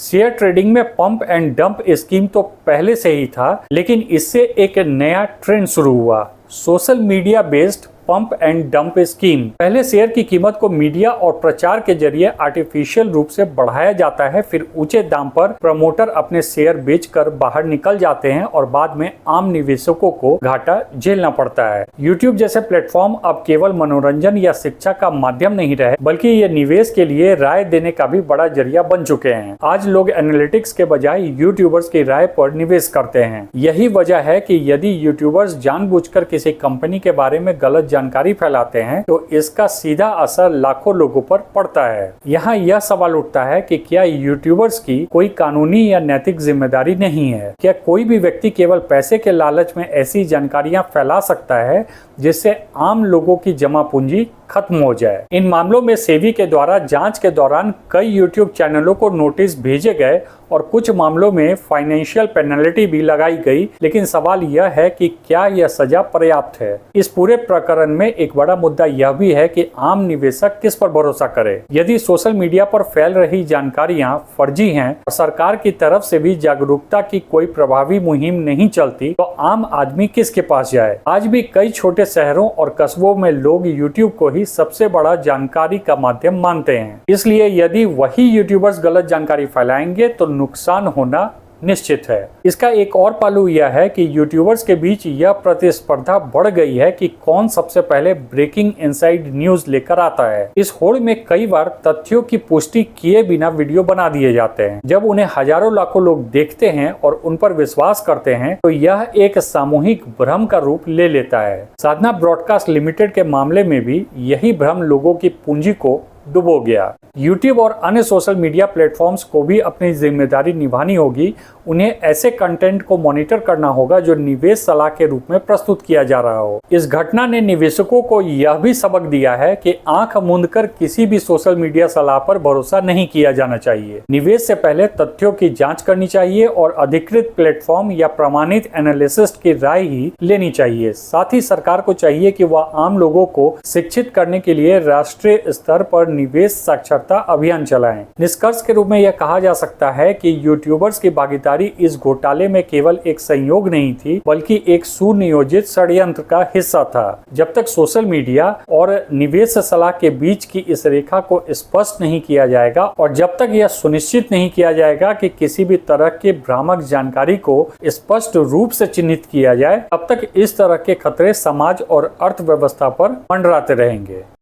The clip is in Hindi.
शेयर ट्रेडिंग में पंप एंड डंप स्कीम तो पहले से ही था, लेकिन इससे एक नया ट्रेंड शुरू हुआ, social media based pump and dump scheme. पहले शेयर की कीमत को मीडिया और प्रचार के जरिए आर्टिफिशियल रूप से बढ़ाया जाता है, फिर ऊंचे दाम पर प्रमोटर अपने शेयर बेचकर बाहर निकल जाते हैं और बाद में आम निवेशकों को घाटा झेलना पड़ता है। यूट्यूब जैसे प्लेटफॉर्म अब केवल मनोरंजन या शिक्षा का माध्यम नहीं रहे, बल्कि ये निवेश के लिए राय देने का भी बड़ा जरिया बन चुके हैं। आज लोग एनालिटिक्स के बजाय यूट्यूबर्स की राय पर निवेश करते हैं। यही वजह है कि यदि यूट्यूबर्स जानबूझकर किसी कंपनी के बारे में गलत जानकारी फैलाते हैं तो इसका सीधा असर लाखों लोगों पर पड़ता है। यहाँ यह सवाल उठता है कि क्या यूट्यूबर्स की कोई कानूनी या नैतिक जिम्मेदारी नहीं है? क्या कोई भी व्यक्ति केवल पैसे के लालच में ऐसी जानकारियां फैला सकता है जिससे आम लोगों की जमा पूंजी खत्म हो जाए? इन मामलों में सेबी के द्वारा जांच के दौरान कई यूट्यूब चैनलों को नोटिस भेजे गए और कुछ मामलों में फाइनेंशियल पेनल्टी भी लगाई गई, लेकिन सवाल यह है कि क्या यह सजा पर्याप्त है? इस पूरे प्रकरण में एक बड़ा मुद्दा यह भी है कि आम निवेशक किस पर भरोसा करे। यदि सोशल मीडिया पर फैल रही जानकारियां फर्जी हैं और सरकार की तरफ से भी जागरूकता की कोई प्रभावी मुहिम नहीं चलती, तो आम आदमी किसके पास जाए? आज भी कई छोटे शहरों और कस्बों में लोग यूट्यूब को ही सबसे बड़ा जानकारी का माध्यम मानते हैं। इसलिए यदि वही यूट्यूबर्स गलत जानकारी फैलाएंगे तो नुकसान होना निश्चित है। इसका एक और पहलू यह है कि यूट्यूबर्स के बीच यह प्रतिस्पर्धा बढ़ गई है कि कौन सबसे पहले ब्रेकिंग इनसाइड न्यूज लेकर आता है। इस होड़ में कई बार तथ्यों की पुष्टि किए बिना वीडियो बना दिए जाते हैं। जब उन्हें हजारों लाखों लोग देखते हैं और उन पर विश्वास करते हैं तो यह एक सामूहिक भ्रम का रूप ले लेता है। साधना ब्रॉडकास्ट लिमिटेड के मामले में भी यही भ्रम लोगों की पूंजी को डुबो गया। यूट्यूब और अन्य सोशल मीडिया प्लेटफॉर्म्स को भी अपनी जिम्मेदारी निभानी होगी। उन्हें ऐसे कंटेंट को मॉनिटर करना होगा जो निवेश सलाह के रूप में प्रस्तुत किया जा रहा हो। इस घटना ने निवेशकों को यह भी सबक दिया है कि आंख मूंदकर किसी भी सोशल मीडिया सलाह पर भरोसा नहीं किया जाना चाहिए। निवेश से पहले तथ्यों की जांच करनी चाहिए और अधिकृत प्लेटफॉर्म या प्रमाणित एनालिसिस्ट की राय ही लेनी चाहिए। साथ ही सरकार को चाहिए कि वह आम लोगों को शिक्षित करने के लिए राष्ट्रीय स्तर पर निवेश साक्षरता अभियान चलाएं। निष्कर्ष के रूप में यह कहा जा सकता है कि यूट्यूबर्स की भागीदारी इस घोटाले में केवल एक संयोग नहीं थी, बल्कि एक सुनियोजित षड्यंत्र का हिस्सा था। जब तक सोशल मीडिया और निवेश सलाह के बीच की इस रेखा को स्पष्ट नहीं किया जाएगा और जब तक यह सुनिश्चित नहीं किया जाएगा कि किसी भी तरह की भ्रामक जानकारी को स्पष्ट रूप से चिन्हित किया जाए, तब तक इस तरह के खतरे समाज और अर्थव्यवस्था पर मंडराते रहेंगे।